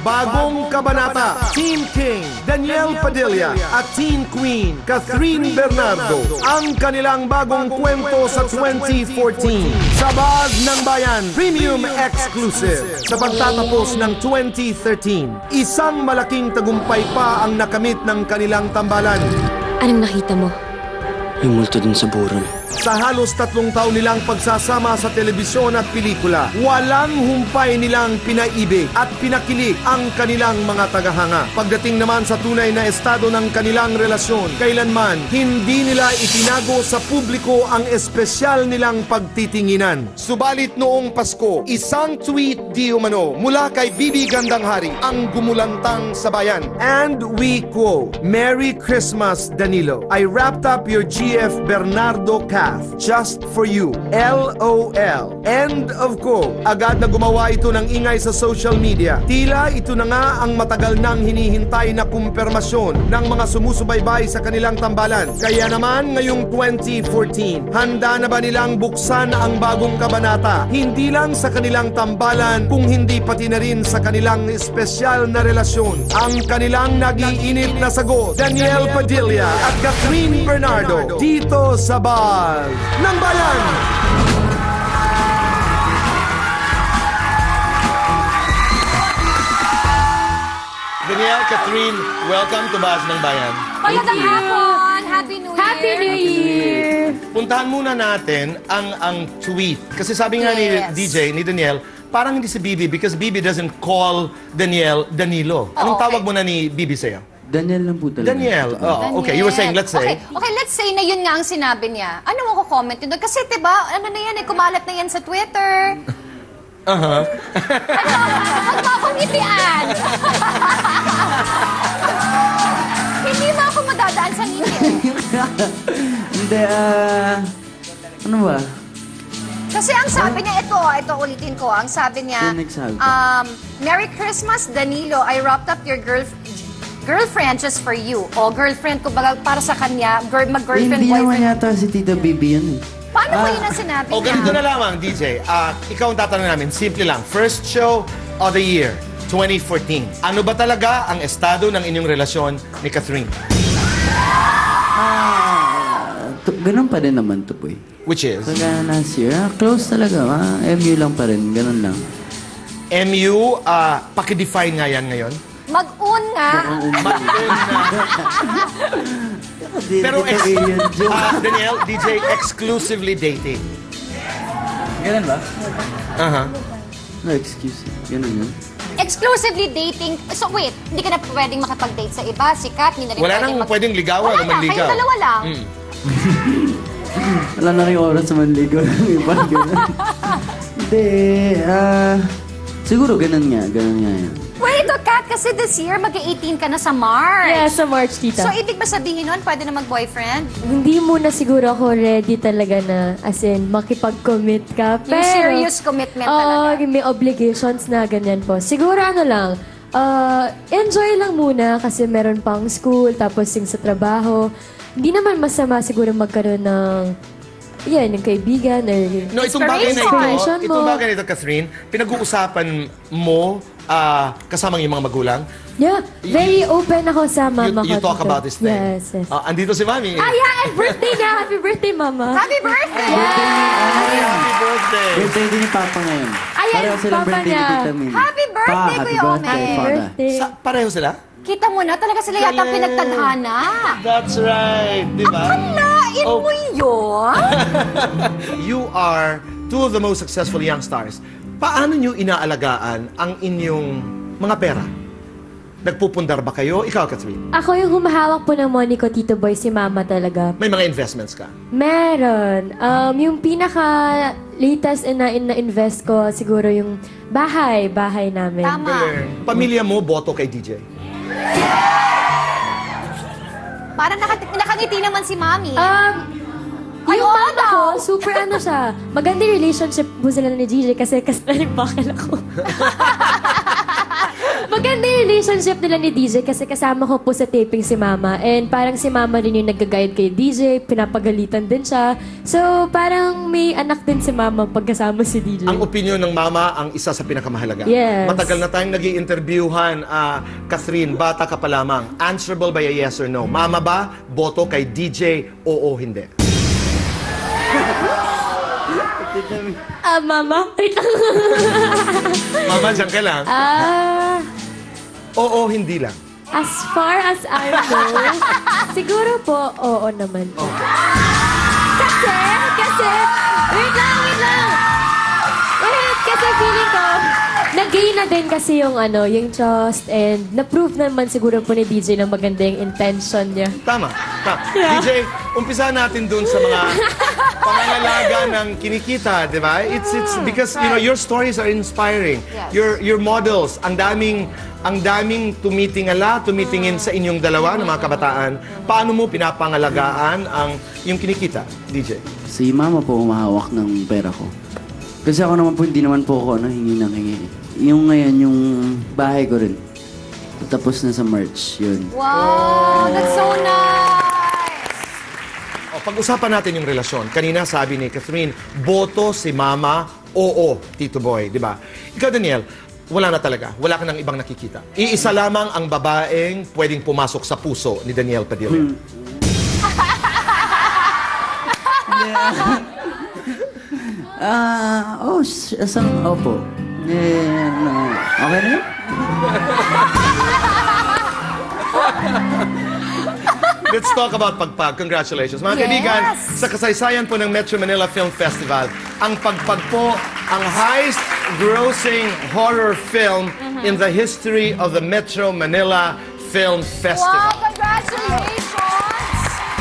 Bagong kabanata, Teen King, Daniel Padilla at Teen Queen, Catherine Bernardo. Ang kanilang bagong kwento sa 2014. Sabad ng Bayan, Premium Exclusive. Sa pagtatapos ng 2013, isang malaking tagumpay pa ang nakamit ng kanilang tambalan. Anong nakita mo? Yung multo dun sa burol. Sa halos 3 taon nilang pagsasama sa telebisyon at pelikula, walang humpay nilang pinaibig at pinakilig ang kanilang mga tagahanga. Pagdating naman sa tunay na estado ng kanilang relasyon, kailanman hindi nila itinago sa publiko ang espesyal nilang pagtitinginan. Subalit noong Pasko, isang tweet di umano mula kay Bibi Gandanghari ang gumulantang sa bayan. And we quote, "Merry Christmas, Danilo. I wrapped up your GF Bernardo just for you. LOL. End of quote. Agad na gumawa ito ng ingay sa social media. Tila ito na nga ang matagal nang hinihintay na kumpirmasyon ng mga sumusubaybay sa kanilang tambalan. Kaya naman ngayong 2014, handa na ba nilang buksan ang bagong kabanata? Hindi lang sa kanilang tambalan, kung hindi pati na rin sa kanilang espesyal na relasyon. Ang kanilang nag-iinit na sagot, Daniel Padilla at Catherine Bernardo, dito sa ng Bayan. Daniel, Catherine, welcome to Bas ng Bayan. Magandang hapon! Happy New Year! Happy New Year! Puntahan muna natin ang tweet. Kasi sabi nga ni DJ, ni Daniel, parang hindi si Bibi because Bibi doesn't call Daniel Danilo. Anong tawag mo na ni Bibi sa'yo? Daniel lang po talaga. Daniel. Oh, okay, you were saying, let's say. Okay, let's say na yun nga ang sinabi niya. Ano mo ko-comment yun doon? Kasi diba, ano na yan kumalat na yan sa Twitter. Huwag mo akong ngitian. Hindi mo ako madadaan sa ngiti. Hindi, ano ba? Kasi ang sabi niya, ito ulitin ko. Ang sabi niya, Merry Christmas, Danilo. I wrapped up your girlfriend just for you. O, girlfriend ko para sa kanya, mag-girlfriend, Hindi boyfriend. naman yata si Tita Bibi yan eh. Paano ba yun ang sinabi niya? O, ganito na lamang, DJ. Ikaw ang tatanong namin. Simple lang. First show of the year, 2014. Ano ba talaga ang estado ng inyong relasyon ni Catherine? Ganun pa rin naman to, boy. Which is? Kaya last year, close talaga. MU lang pa rin. Ganun lang. MU, pakidefine nga yan ngayon. Mag-un nga. Mag-un na. Pero, Daniel, DJ, exclusively dating. Ganun ba? Aha. No, excuse me. Ganun yun. Exclusively dating. So wait, hindi ka na pwedeng makapag-date sa iba. Sikat, hindi na rin Wala nang pwedeng ligawan o manligaw. Kayong dalawa lang. Wala na rin oras sa manligaw ng iba. Hindi, siguro ganun nga. Ganun nga yan. Wait, Kat, kasi this year, mag-18 ka na sa March. Yes, sa March, tita. So, ibig ba sabihin nun, pwede na mag-boyfriend? Hindi muna siguro ako ready talaga na, as in, makipag-commit ka. Yung serious commitment talaga. Oo, may obligations na ganyan po. Siguro ano lang, enjoy lang muna kasi meron pang school, tapos yung sa trabaho. Hindi naman masama siguro magkaroon ng yung kaibigan or No, itong bagay na ito, Catherine, pinag-uusapan mo kasamang yung mga magulang? Yeah, very open ako sa mama ko. You talk about this thing? Yes, yes. Andito si Mami. Yeah, and birthday niya. Happy birthday, Mama. Happy birthday! Happy birthday! Birthday din ni Papa ngayon. Ayan, Pareho silang Papa birthday ni niya. Tita Min. Happy birthday, Happy Kuya birthday, Omen. Father. Birthday. Pareho sila? Kita mo na, talaga sila yata Galing. pinagtadhana. That's right. Di ba? Akalain mo yun? You are two of the most successful young stars. Paano nyo inaalagaan ang inyong mga pera? Nagpupundar ba kayo? Ikaw, Catherine. Ako yung humahawak po ng money ko, Tito Boy, si Mama talaga. May mga investments ka? Meron. Yung pinaka-latest na invest ko, siguro yung bahay namin. Tama. Pamilya mo, boto kay DJ. Parang nakangiti naman si Mami. Yung mama ko, super ano siya. Maganda yung relationship po sila ni DJ kasi kasalanin bakal ako. Maganda yung relationship nila ni DJ kasi kasama ko po sa taping si Mama. And parang si Mama rin yung nag-guide kay DJ, pinapagalitan din siya. So, parang may anak din si Mama pagkasama si DJ. Ang opinion ng Mama ang isa sa pinakamahalaga. Yes. Matagal na tayong nag-i-interviewhan, Catherine, bata ka pa lamang. Answerable by a yes or no? Mama ba? Boto kay DJ? Oo, hindi. Mama? Wait lang. Mama, dyan ka lang. Oo, hindi lang. As far as I know, siguro po, oo naman po. Kasi, wait lang. Wait, kasi feeling ko, nag-gain na din kasi yung yung trust and na-prove naman siguro po ni DJ na maganda yung intention niya. Tama. Yeah. DJ, umpisa natin dun sa mga pangangalaga ng kinikita, di ba? It's because your stories are inspiring. Yes. Your models, ang daming tumitingin sa inyong dalawa ng mga kabataan. Paano mo pinapangalagaan yung kinikita, DJ? Si Mama po humahawak ng pera ko. Kasi ako naman po, hindi naman po ako hingi ng hingi. Yung ngayon, yung bahay ko rin. Tapos na sa merch, yun. Wow, that's so nice! Pag-usapan natin yung relasyon. Kanina sabi ni Catherine, boto si Mama, oo, Tito Boy, di ba? Ikaw, Daniel, wala na talaga. Wala ka ng ibang nakikita. Iisa lamang ang babaeng pwedeng pumasok sa puso ni Daniel Padilla. Opo. Okay na yun? Let's talk about Pagpag. Congratulations. Mga kaibigan, sa kasaysayan po ng Metro Manila Film Festival, ang Pagpag po ang highest grossing horror film in the history of the Metro Manila Film Festival. Wow, congratulations!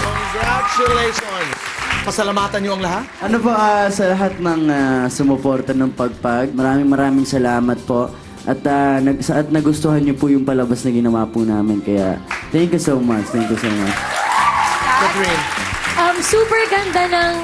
Congratulations! Pasalamatan niyo ang lahat? Ano po, sa lahat ng sumuporta ng Pagpag, maraming salamat po. At nagustuhan niyo po yung palabas na ginawa po namin. Kaya, thank you so much. Thank you so much. Catherine? Super ganda ng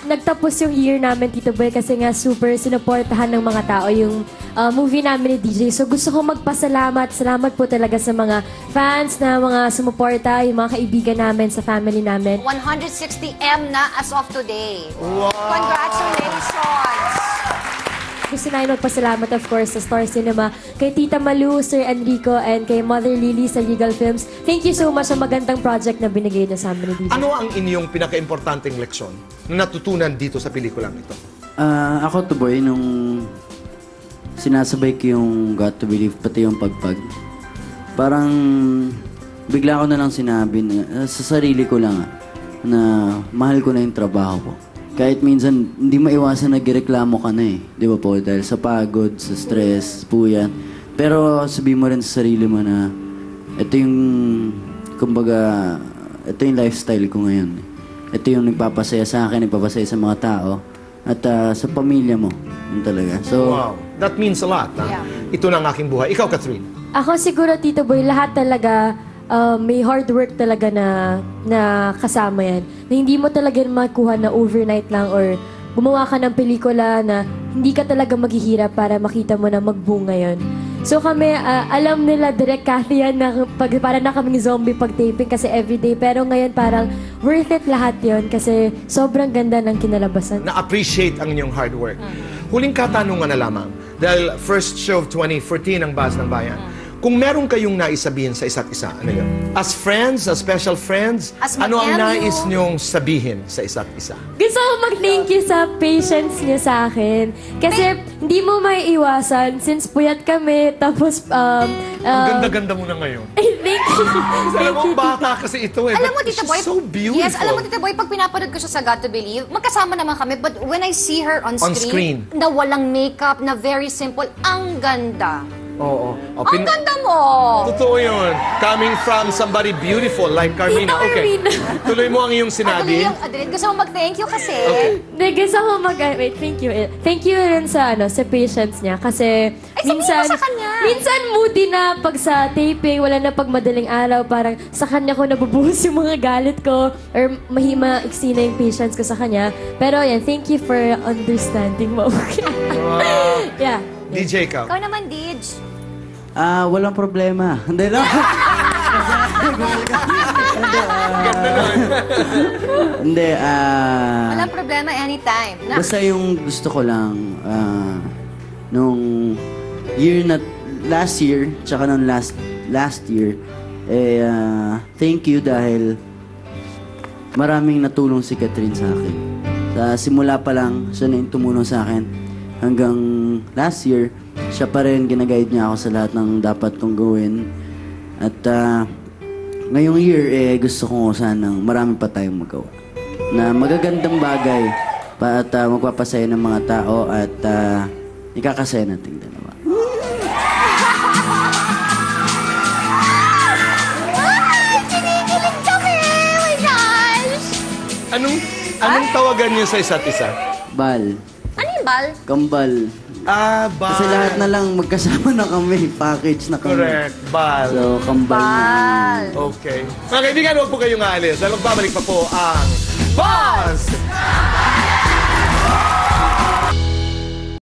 nagtapos yung year namin, Tito Boy, kasi nga super sinuportahan ng mga tao yung movie namin ni DJ. So gusto ko magpasalamat. Salamat po talaga sa mga fans na mga sumuporta, yung mga kaibigan namin, sa family namin. 160M na as of today. Wow! Congratulations! Gusto namin magpasalamat, of course, sa Star Cinema, kay Tita Malu, Sir Enrico, and kay Mother Lily sa Regal Films. Thank you so much sa magandang project na binigay na sa amin ni DJ. Ano ang inyong pinaka-importanteng leksyon na natutunan dito sa pelikulang ito? Ako, Tuboy, nung sinasabay ko yung Got to Believe, pati yung Pagpag, parang bigla ko na lang sinabi na, sa sarili ko lang na mahal ko na yung trabaho ko. Kahit minsan, hindi maiwasan nagreklamo ka na eh. Di ba po? Dahil sa pagod, sa stress, po yan. Pero sabihin mo rin sa sarili mo na ito yung, kumbaga, ito yung lifestyle ko ngayon. Ito yung nagpapasaya sa akin, nagpapasaya sa mga tao. At sa pamilya mo. Yun talaga. So, Wow. That means a lot. Yeah. Ito na ang aking buhay. Ikaw, Catherine? Ako siguro, Tito Boy, lahat talaga may hard work talaga na kasama yan. Na hindi mo talaga makuha na overnight lang or gumawa ka ng pelikula na hindi ka talaga maghihirap para makita mo na magbunga yun. So kami, alam nila Direk Cathy yan na para na kaming zombie pag-taping kasi everyday. Pero ngayon parang worth it lahat yon kasi sobrang ganda ng kinalabasan. Na-appreciate ang inyong hard work. Huling katanungan na lamang. Dahil first show of 2014 ang Buzz ng Bayan. Kung meron kayong naisabihin sa isa't isa, ano yun? As friends, as special friends, As ano ang mag-MU. nais nyong sabihin sa isa't isa? Gusto ko mag-thank you sa patience niyo sa akin. Kasi hindi mo may iwasan since puyat kami. Tapos, Ang ganda-ganda mo na ngayon. thank you. Alam mo, bata kasi ito eh. Alam mo, but Tita she's Boy, so beautiful. yes, alam mo, Tita Boy, pag pinapanood ko siya sa Got to Believe, magkasama naman kami, but when I see her on screen, na walang makeup, na very simple, ang ganda. Oo. Ang ganda mo! Totoo yun. Coming from somebody beautiful like Carmina. Tita Okay. Carmina. Tuloy mo ang iyong sinabi. Gusto mo mag-thank you kasi. Okay. Hindi, gusto ko wait, thank you. Thank you rin sa peatience niya. Kasi sabihin mo sa kanya. minsan moody na pag sa taping, wala na pag madaling araw, parang sa kanya ko nabubuhos yung mga galit ko or maiksi na yung patience ko sa kanya. Pero yan, thank you for understanding mo. Yeah. DJ ka. Ikaw naman, Dij. Walang problema. Hindi lang. Hindi, Walang problema anytime. Na. basta yung gusto ko lang, nung year na, last year, tsaka nung last year, thank you dahil maraming natulong si Catherine sa akin. Sa simula pa lang, siya na yung tumulong sa akin. Hanggang last year, siya pa rin ginaguide niya ako sa lahat ng dapat kong gawin. At ngayong year, gusto ko sanang marami pa tayong magawa. Na magagandang bagay at magpapasaya ng mga tao at ikakasaya nating dalawa. Ay, kinikilig kami! Oh my gosh! Anong tawagan niyo sa isa't isa? Bal. Ano yung bal? Kambal. Bal. Kasi lahat na lang magkasama na kami. Package na kami. Correct, bal. So, kambal na. Bal. Okay. Mga kaibigan, huwag po kayong aalis. Dahil magbabalik pa po ang Boss